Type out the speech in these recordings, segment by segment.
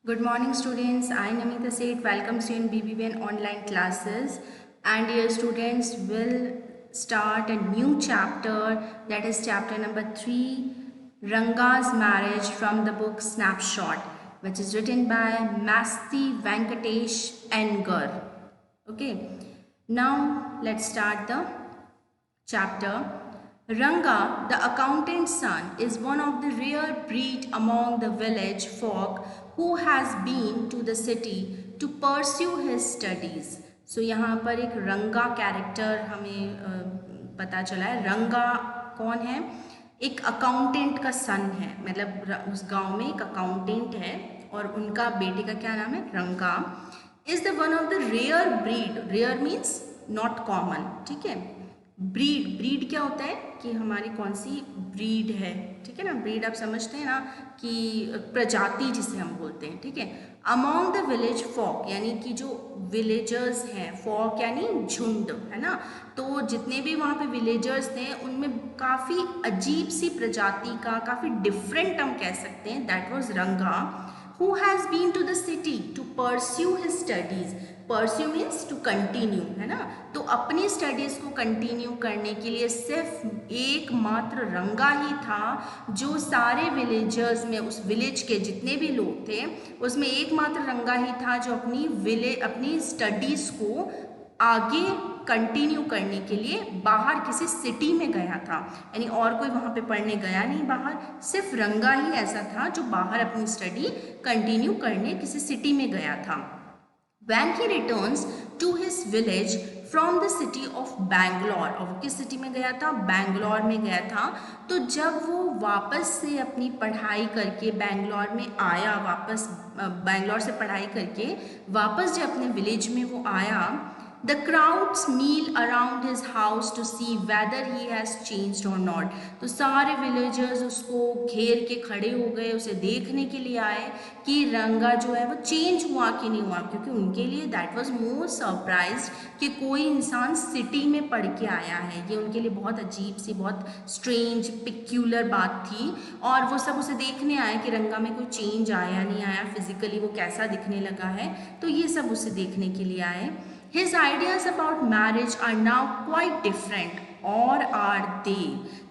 Good morning students, I am Namita Seth, welcomes you in BBBN online classes, and dear students will start a new chapter, that is chapter number 3, Ranga's marriage, from the book Snapshot, which is written by Masti Venkatesh Engar. Okay, now let's start the chapter. Ranga, the accountant's son, is one of the rare breed among the village folk who has been to the city to pursue his studies. So यहाँ पर एक रंगा character हमें पता चला है. रंगा कौन है? एक अकाउंटेंट का सन है, मतलब उस गांव में एक अकाउंटेंट है और उनका बेटे का क्या नाम है? Ranga. Is the one of the rare breed. Rare means not common. ठीक है. ब्रीड क्या होता है कि हमारी कौन सी ब्रीड है. ठीक है ना. ब्रीड आप समझते हैं ना कि प्रजाति जिसे हम बोलते हैं. ठीक है. अमॉन्ग द विलेज फॉक यानी कि जो विलेजर्स हैं, फॉक यानी झुंड, है ना. तो जितने भी वहाँ पे विलेजर्स थे उनमें काफ़ी अजीब सी प्रजाति का, काफ़ी डिफरेंट हम कह सकते हैं, दैट वॉज रंगा, who has been to the city to pursue his studies. pursue means to continue, है ना. तो अपनी स्टडीज़ को कंटिन्यू करने के लिए सिर्फ एकमात्र रंगा ही था जो सारे विलेजर्स में, उस विलेज के जितने भी लोग थे उसमें एकमात्र रंगा ही था जो अपनी स्टडीज़ को आगे कंटिन्यू करने के लिए बाहर किसी सिटी में गया था. यानी और कोई वहाँ पे पढ़ने गया नहीं बाहर, सिर्फ रंगा ही ऐसा था जो बाहर अपनी स्टडी कंटिन्यू करने किसी सिटी में गया था. When he returns to his village from the city of Bangalore, और वो किस सिटी में गया था? बैंगलोर में गया था. तो जब वो वापस से अपनी पढ़ाई करके बैंगलोर में आया, वापस बैंगलोर से पढ़ाई करके वापस जब अपने विलेज में वो आया, The crowds meal around his house to see whether he has changed or not. तो सारे villagers उसको घेर के खड़े हो गए, उसे देखने के लिए आए कि रंगा जो है वो चेंज हुआ कि नहीं हुआ, क्योंकि उनके लिए दैट वाज मोर सरप्राइज्ड कि कोई इंसान सिटी में पढ़ के आया है. ये उनके लिए बहुत अजीब सी, बहुत स्ट्रेंज, पिक्यूलर बात थी. और वो सब उसे देखने आए कि रंगा में कोई चेंज आया नहीं आया, फिजिकली वो कैसा दिखने लगा है. तो ये सब उसे देखने के लिए आए. His ideas about marriage are now quite different, or are they?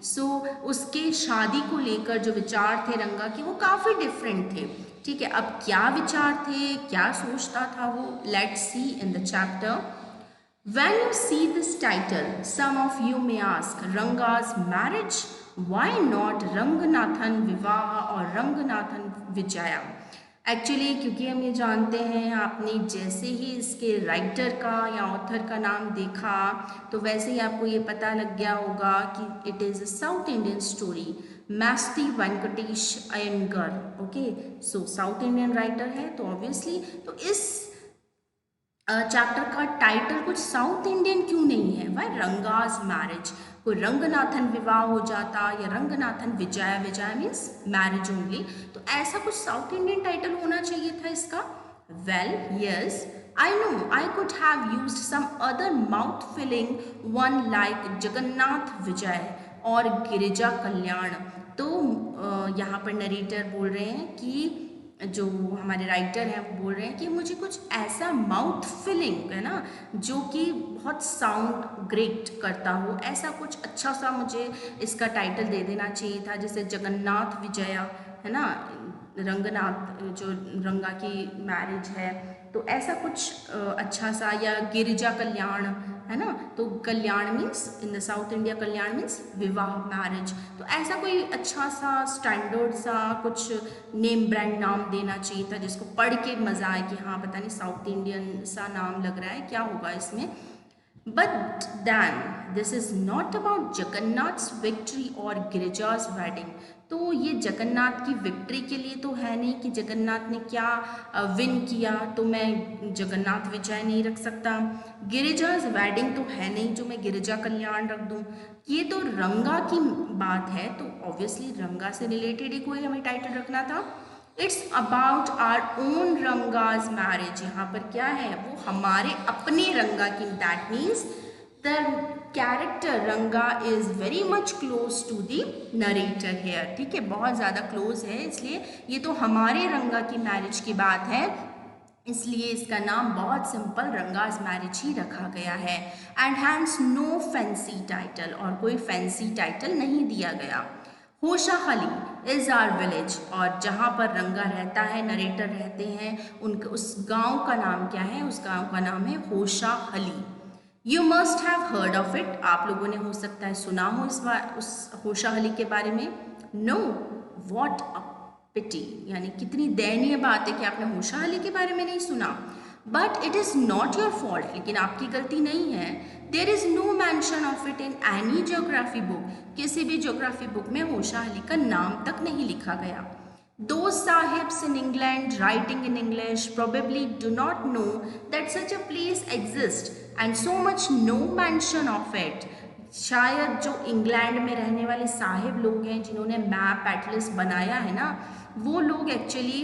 So उसके शादी को लेकर जो विचार थे रंगा के वो काफ़ी डिफरेंट थे. ठीक है. अब क्या विचार थे, क्या सोचता था वो, let's see in the chapter. When you see this title, some of you may ask, Ranga's marriage? Why not Ranganathan Vivaha or Ranganathan Vijaya? Actually क्योंकि हम ये जानते हैं, आपने जैसे ही इसके राइटर का या ऑथर का नाम देखा तो वैसे ही आपको ये पता लग गया होगा कि it is a south Indian story, Masti Venkatesh Iyengar. Okay. So south Indian writer है तो ऑब्वियसली तो इस चैप्टर का टाइटल कुछ साउथ इंडियन क्यों नहीं है? Why Ranga's marriage? कोई रंगनाथन विवाह हो जाता या रंगनाथन विजया. विजया मीन्स मैरिज ओनली. तो ऐसा कुछ साउथ इंडियन टाइटल होना चाहिए था इसका. Well yes, I know I could have used some other mouth filling one like Jagannath Vijay और गिरिजा कल्याण. तो यहाँ पर नरेटर बोल रहे हैं कि जो हमारे राइटर हैं वो बोल रहे हैं कि मुझे कुछ ऐसा माउथ फिलिंग, है ना, जो कि बहुत साउंड ग्रेट करता हो, ऐसा कुछ अच्छा सा मुझे इसका टाइटल दे देना चाहिए था, जैसे जगन्नाथ विजया, है ना, रंगनाथ जो रंगा की मैरिज है तो ऐसा कुछ अच्छा सा, या गिरिजा कल्याण, है ना. तो kalyan means in the South India, kalyan means vivah, marriage. तो ऐसा कोई अच्छा सा स्टैंडर्ड सा कुछ नेम ब्रांड नाम देना चाहिए था जिसको पढ़ के मज़ा आए कि हाँ पता नहीं साउथ इंडियन सा नाम लग रहा है, क्या होगा इसमें. But then this is not about Jagannath's victory or Girija's wedding. तो ये जगन्नाथ की विक्ट्री के लिए तो है नहीं कि जगन्नाथ ने क्या विन किया तो मैं जगन्नाथ विजय नहीं रख सकता. गिरिजाज वेडिंग तो है नहीं जो मैं गिरिजा कल्याण रख दूँ. ये तो रंगा की बात है तो ऑब्वियसली रंगा से रिलेटेड ही कोई हमें टाइटल रखना था. It's about our own Ranga's marriage. यहाँ पर क्या है, वो हमारे अपने रंगा की, that means the character Ranga is very much close to the narrator here, ठीक है, बहुत ज़्यादा क्लोज है, इसलिए ये तो हमारे रंगा की मैरिज की बात है, इसलिए इसका नाम बहुत सिंपल रंगाज मैरिज ही रखा गया है। And hence no fancy title, और कोई फैंसी टाइटल नहीं दिया गया। होशाहली इज़ आर विलेज, और जहाँ पर रंगा रहता है, नरेटर रहते हैं, उनका उस गांव का नाम क्या है? उस गांव का नाम है Hoshahalli. You must have heard of it, आप लोगों ने हो सकता है सुना हो उस होशाहली के बारे में। नो, वॉट अ पिटी, यानी कितनी दयनीय बात है कि आपने होशाहली के बारे में नहीं सुना। But it is not your fault, लेकिन आपकी गलती नहीं है। There is no mention of it in any geography book, किसी भी ज्योग्राफी बुक में होशाहली का नाम तक नहीं लिखा गया। Those sahibs in England writing in English probably do not know that such a place exists and so much no mention of it. शायद जो इंग्लैंड में रहने वाले साहिब लोग हैं जिन्होंने मैप एटलस बनाया है ना, वो लोग एक्चुअली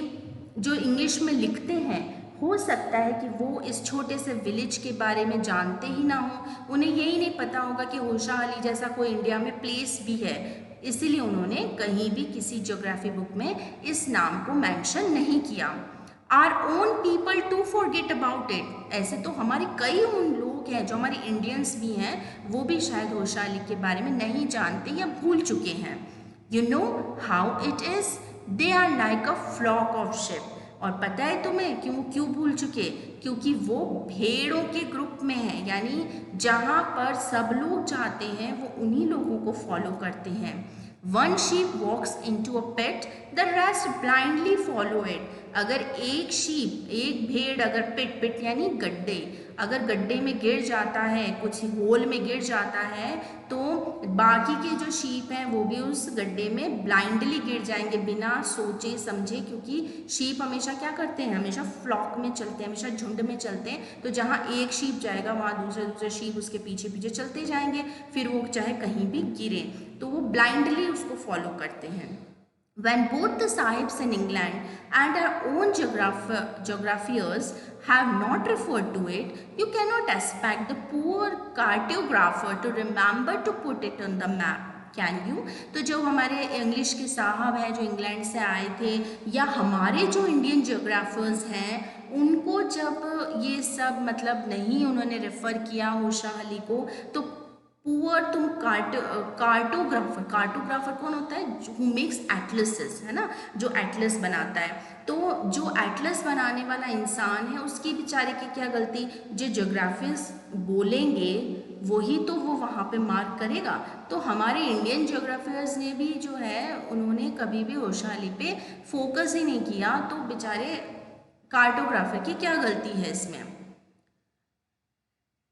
जो इंग्लिश में लिखते हैं, हो सकता है कि वो इस छोटे से विलेज के बारे में जानते ही ना हो, उन्हें यही नहीं पता होगा कि होशाहली जैसा कोई इंडिया में प्लेस भी है, इसीलिए उन्होंने कहीं भी किसी ज्योग्राफी बुक में इस नाम को मेंशन नहीं किया। Our own people to forget about it, ऐसे तो हमारे कई उन लोग हैं जो हमारे इंडियंस भी हैं, वो भी शायद होशाहली के बारे में नहीं जानते या भूल चुके हैं। You know how it is, they are like a flock of sheep, और पता है तुम्हें क्यों भूल चुके? क्योंकि वो भेड़ों के ग्रुप में है, यानी जहाँ पर सब लोग जाते हैं वो उन्हीं लोगों को फॉलो करते हैं। One sheep walks into a pit, the rest blindly follow it, अगर एक शीप, एक भेड़ अगर पिट यानी गड्ढे, अगर गड्ढे में गिर जाता है, कुछ होल में गिर जाता है, तो बाकी के जो शीप हैं वो भी उस गड्ढे में ब्लाइंडली गिर जाएंगे बिना सोचे समझे, क्योंकि शीप हमेशा क्या करते हैं? हमेशा फ्लॉक में चलते हैं, हमेशा झुंड में चलते हैं, तो जहाँ एक शीप जाएगा वहाँ दूसरे शीप उसके पीछे पीछे चलते जाएंगे, फिर वो चाहे कहीं भी गिरे तो वो ब्लाइंडली उसको फॉलो करते हैं। When both the sahibs in England and our own geographers have not referred to it, you cannot expect the poor cartographer to remember to put it on the map. Can you? तो जो हमारे English के साहब हैं जो England से आए थे, या हमारे जो इंडियन जियोग्राफर्स हैं, उनको जब ये सब मतलब नहीं उन्होंने रेफ़र किया होशाहली को, तो पुअर तुम कार्टोग्राफर कौन होता है? हु मेक्स एटलसेस, है ना, जो एटलस बनाता है, तो जो एटलस बनाने वाला इंसान है उसकी बेचारे की क्या गलती? जो ज्योग्राफर्स बोलेंगे वही तो वो वहाँ पे मार्क करेगा। तो हमारे इंडियन ज्योग्राफर्स ने भी जो है उन्होंने कभी भी होशाहली पे फोकस ही नहीं किया, तो बेचारे कार्टोग्राफर की क्या गलती है इसमें?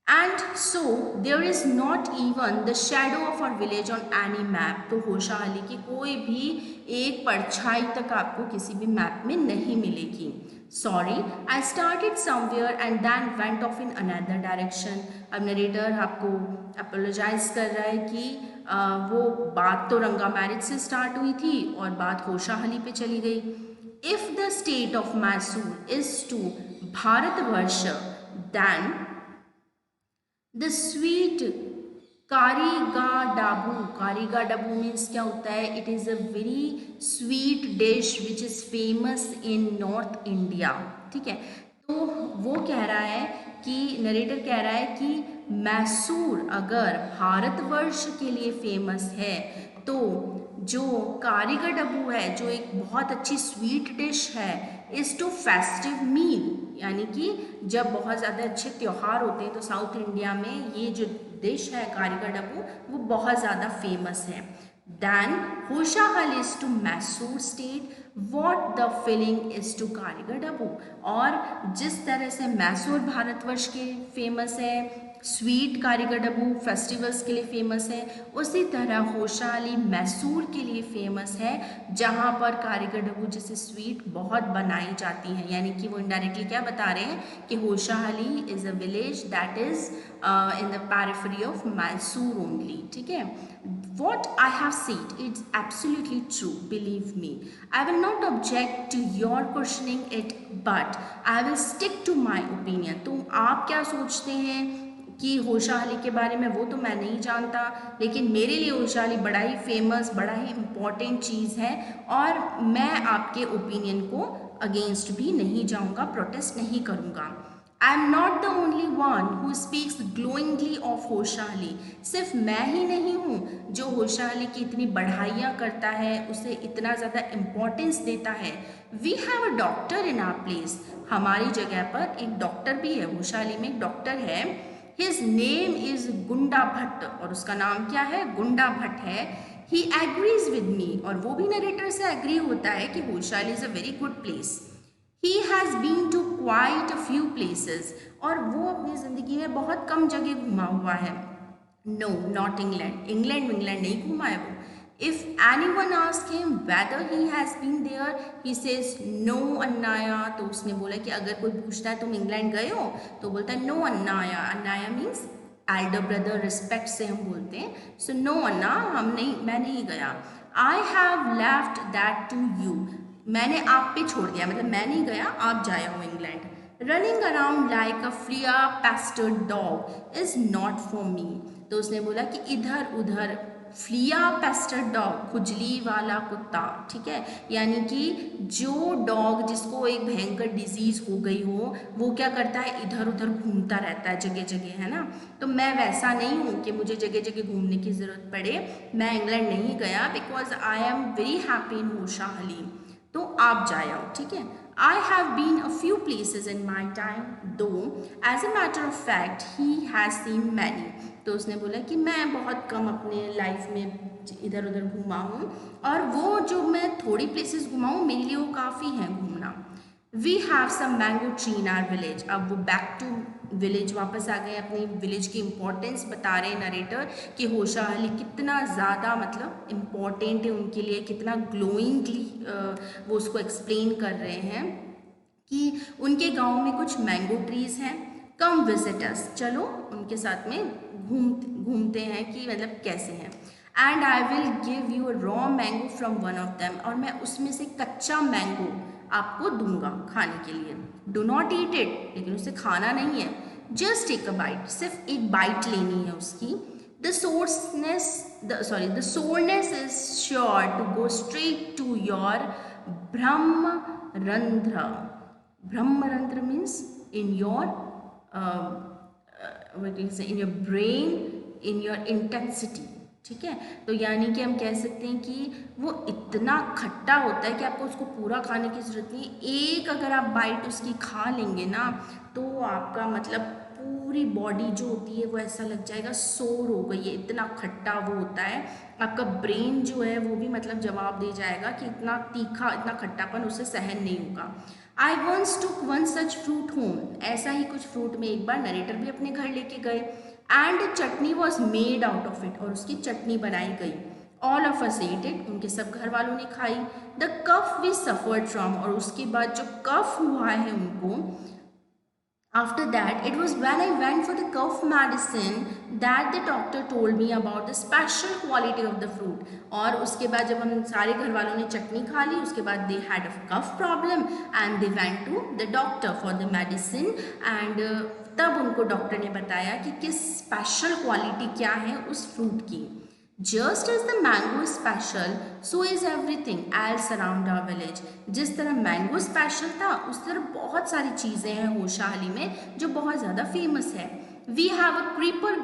And so there is not even the shadow of our village on any map. तो होशाहली की कोई भी एक परछाई तक आपको किसी भी मैप में नहीं मिलेगी। Sorry, I started somewhere and then went off in another direction. अब नरेटर आपको अपोलोजाइज कर रहा है कि वो बात तो रंगा मैरिज से स्टार्ट हुई थी और बात होशाहली पे चली गई। If the state of Mysore is to Bharatvarsh, then the sweet karigadubu means क्या होता है? It is a very sweet dish which is famous in North India, ठीक है। तो वो कह रहा है कि नरेटर कह रहा है कि मैसूर अगर भारतवर्ष के लिए फेमस है, तो जो कारीगर डब्बू है, जो एक बहुत अच्छी स्वीट डिश है, इज़ टू फेस्टिव मील, यानी कि जब बहुत ज़्यादा अच्छे त्यौहार होते हैं तो साउथ इंडिया में ये जो डिश है कारीगर डब्बू वो बहुत ज़्यादा फेमस है। Then Hoshahalli is to Mysore state what the filling is to karigadubu, और जिस तरह से मैसूर भारतवर्ष के फेमस है, स्वीट कारीगर डब्बू फेस्टिवल्स के लिए फेमस है, उसी तरह होशाहली मैसूर के लिए फेमस है, जहाँ पर कारीगर डब्बू जैसे स्वीट बहुत बनाई जाती हैं। यानी कि वो इनडायरेक्टली क्या बता रहे हैं कि Hoshahalli is a village that is in the periphery of Mysore only, ठीक है। What I have said, it's absolutely true, believe me. I will not object to your questioning it, but I will stick to my opinion. तो आप क्या सोचते हैं कि होशाली के बारे में वो तो मैं नहीं जानता, लेकिन मेरे लिए होशाली बड़ा ही फेमस, बड़ा ही इम्पॉर्टेंट चीज़ है और मैं आपके ओपिनियन को अगेंस्ट भी नहीं जाऊंगा, प्रोटेस्ट नहीं करूंगा। I am not the only one who speaks glowingly of Hoshahalli. सिर्फ मैं ही नहीं हूँ जो होशाली की इतनी बढ़ाइयाँ करता है, उसे इतना ज़्यादा इम्पोर्टेंस देता है। We have a doctor in our place. हमारी जगह पर एक डॉक्टर भी है, होशाली में एक डॉक्टर है। हिज नेम इज गुंडा भट्ट, और उसका नाम क्या है? गुंडा भट्ट है। ही एग्रीज विद मी, और वो भी नरेटर से एग्री होता है कि Hoshahalli is a very good place. He has been to quite a few places, और वो अपनी ज़िंदगी में बहुत कम जगह घूमा हुआ है। No, not England. इंग्लैंड नहीं घूमा है वो। If anyone asks him whether he has been there, he says no Annaya. तो उसने बोला कि अगर कोई पूछता है तुम इंग्लैंड गए हो, तो बोलता है no Annaya. Annaya means Elder brother, respect से हम बोलते हैं। सो नो अन्ना, मैं नहीं गया। I have left that to you, मैंने आप पे छोड़ दिया, मतलब मैं नहीं गया, आप जाए हो England. Running around like a Phulia पेस्टर्ड dog is not for me. तो उसने बोला कि इधर उधर, फ्लिया पेस्टर्ड डॉग, खुजली वाला कुत्ता, ठीक है, यानी कि जो डॉग जिसको एक भयंकर डिजीज हो गई हो, वो क्या करता है, इधर उधर घूमता रहता है जगह जगह, है ना। तो मैं वैसा नहीं हूँ कि मुझे जगह जगह घूमने की ज़रूरत पड़े। मैं इंग्लैंड नहीं गया because I am very happy in Hoshahalli. तो आप जाए आओ, ठीक है। I have been a few places in my time though as a matter of fact he has seen many. तो उसने बोला कि मैं बहुत कम अपने लाइफ में इधर उधर घूमा हूँ, और वो जो मैं थोड़ी प्लेसेस घुमा हूँ मेरे लिए वो काफ़ी हैं घूमना। We have some mango tree in our village. अब वो बैक टू विलेज वापस आ गए, अपनी विलेज की इम्पोर्टेंस बता रहे हैं नरेटर कि होशाली कितना ज़्यादा मतलब इम्पोर्टेंट है उनके लिए, कितना ग्लोइंगली वो उसको एक्सप्लेन कर रहे हैं कि उनके गांव में कुछ मैंगो ट्रीज़ हैं। कम विजिट अस, चलो उनके साथ में घूमते हैं कि मतलब कैसे हैं। And I will give you a raw mango from one of them, और मैं उसमें से कच्चा मैंगो आपको दूंगा खाने के लिए। डू नॉट ईट इट, लेकिन उसे खाना नहीं है। जस्ट टेक अ बाइट, सिर्फ एक बाइट लेनी है उसकी। The soreness is sure to go straight to your brahmarandhra. Brahmarandhra means in your in your brain, in your intensity, ठीक है। तो यानी कि हम कह सकते हैं कि वो इतना खट्टा होता है कि आपको उसको पूरा खाने की ज़रूरत नहीं है। एक अगर आप बाइट उसकी खा लेंगे ना, तो आपका मतलब पूरी बॉडी जो होती है वो ऐसा लग जाएगा सोर हो गई है, इतना खट्टा वो होता है। आपका ब्रेन जो है वो भी मतलब जवाब दे जाएगा कि इतना तीखा, इतना खट्टापन उसे सहन नहीं होगा। I once took one such fruit home, ऐसा ही कुछ फ्रूट में एक बार नरेटर भी अपने घर लेके गए। And chutney was made out of it, और उसकी चटनी बनाई गई। All of us ate it, उनके सब घर वालों ने खाई। The cough we suffered from, और उसके बाद जो कफ हुआ है उनको, after that it was when I went for the cough medicine that the doctor told me about the special quality of the fruit। और उसके बाद जब हम सारे घर वालों ने चटनी खा ली, उसके बाद they had a cough problem and they went to the doctor for the medicine and तब उनको डॉक्टर ने बताया कि किस स्पेशल क्वालिटी क्या है उस फ्रूट की। Just as the mango special so is everything else around our village. जिस तरह मैंगो स्पेशल था, उस तरह बहुत सारी चीज़ें हैं होशाली में जो बहुत ज़्यादा फेमस है। We have a creeper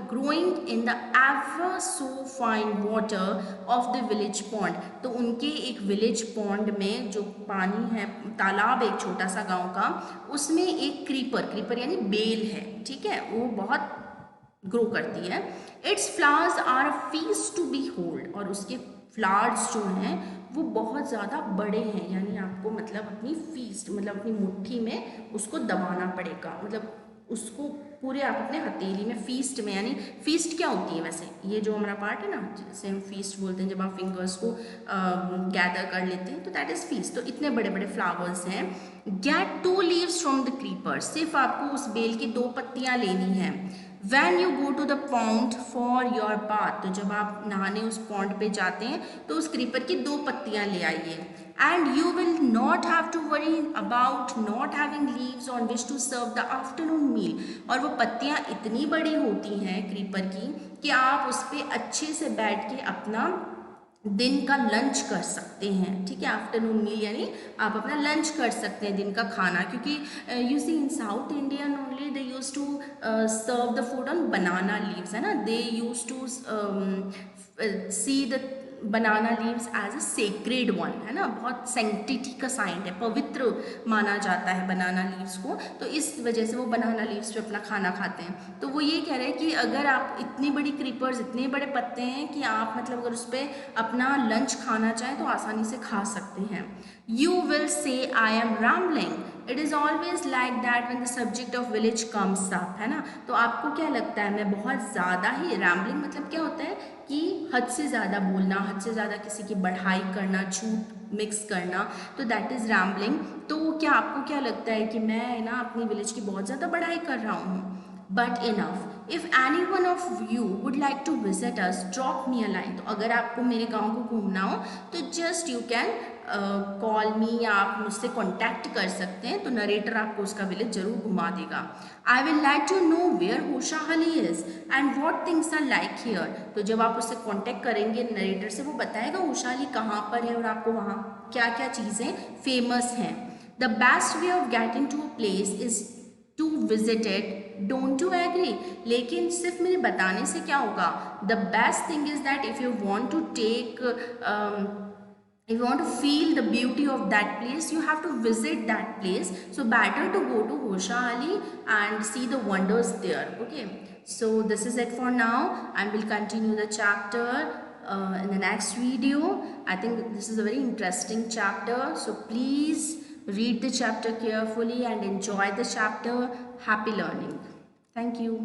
growing in the ever so fine water of the village pond. तो उनके एक विलेज पॉन्ड में जो पानी है, तालाब एक छोटा सा गांव का, उसमें एक क्रीपर यानी बेल है, ठीक है, वो बहुत ग्रो करती है। Its flowers are a feast to behold, और उसके फ्लावर्स जो हैं वो बहुत ज़्यादा बड़े हैं, यानी आपको मतलब अपनी फीस्ट, मतलब अपनी मुट्ठी में उसको दबाना पड़ेगा, मतलब उसको पूरे आप अपने हथेली में, फीस्ट में, यानी फीस्ट क्या होती है वैसे, ये जो हमारा पार्ट है ना, जैसे हम फीस्ट बोलते हैं जब आप फिंगर्स को गैदर कर लेते हैं, तो दैट इज़ फीस्ट। तो इतने बड़े बड़े फ्लावर्स हैं। Get 2 leaves from the creeper, सिर्फ आपको उस बेल की 2 पत्तियाँ लेनी हैं। When you go to the pond for your bath, तो जब आप नहाने उस पॉन्ड पे जाते हैं तो उस क्रीपर की 2 पत्तियां ले आइए। And you will not have to worry about not having leaves on which to serve the afternoon meal. और वो पत्तियाँ इतनी बड़ी होती हैं क्रीपर की कि आप उस पर अच्छे से बैठ के अपना दिन का लंच कर सकते हैं, ठीक है। आफ्टरनून मील यानी आप अपना लंच कर सकते हैं, दिन का खाना, क्योंकि you see in South Indian only they use to serve the food on banana leaves, है ना। They use to see the banana leaves as a sacred one, है ना, बहुत सेंटिटी का साइन है, पवित्र माना जाता है बनाना लीव्स को, तो इस वजह से वो बनाना लीव्स पे अपना खाना खाते हैं। तो वो ये कह रहे हैं कि अगर आप इतनी बड़ी क्रीपर्स, इतने बड़े पत्ते हैं कि आप मतलब अगर उस पर अपना लंच खाना चाहें तो आसानी से खा सकते हैं। You will say I am rambling, it is always like that when the subject of village comes up, है ना। तो आपको क्या लगता है, मैं बहुत ज़्यादा ही, रैम्बलिंग मतलब क्या होता है कि हद से ज़्यादा बोलना, हद से ज़्यादा किसी की बढ़ाई करना, झूठ मिक्स करना, तो दैट इज़ रैम्बलिंग। तो क्या आपको क्या लगता है कि मैं ना अपनी विलेज की बहुत ज़्यादा बढ़ाई कर रहा हूँ? But enough, if anyone of you would like to visit us, drop me a line. तो अगर आपको मेरे गाँव को घूमना हो तो just you can call me, या आप मुझसे कॉन्टैक्ट कर सकते हैं, तो नरेटर आपको उसका विलेज जरूर घुमा देगा। I will like to know where Hoshahalli is and what things are like here. तो जब आप उससे कॉन्टैक्ट करेंगे नरेटर से, वो बताएगा होशाहली कहाँ पर है और आपको वहाँ क्या क्या चीज़ें फेमस हैं। The best way of getting to a place is to visit it, don't you agree. लेकिन सिर्फ मेरे बताने से क्या होगा? The best thing is that if you want to take if you want to feel the beauty of that place, you have to visit that place. So better to go to Hoshali and see the wonders there. Okay, so this is it for now, and we'll continue the chapter in the next video. I think this is a very interesting chapter, so please read the chapter carefully and enjoy the chapter. Happy learning. Thank you.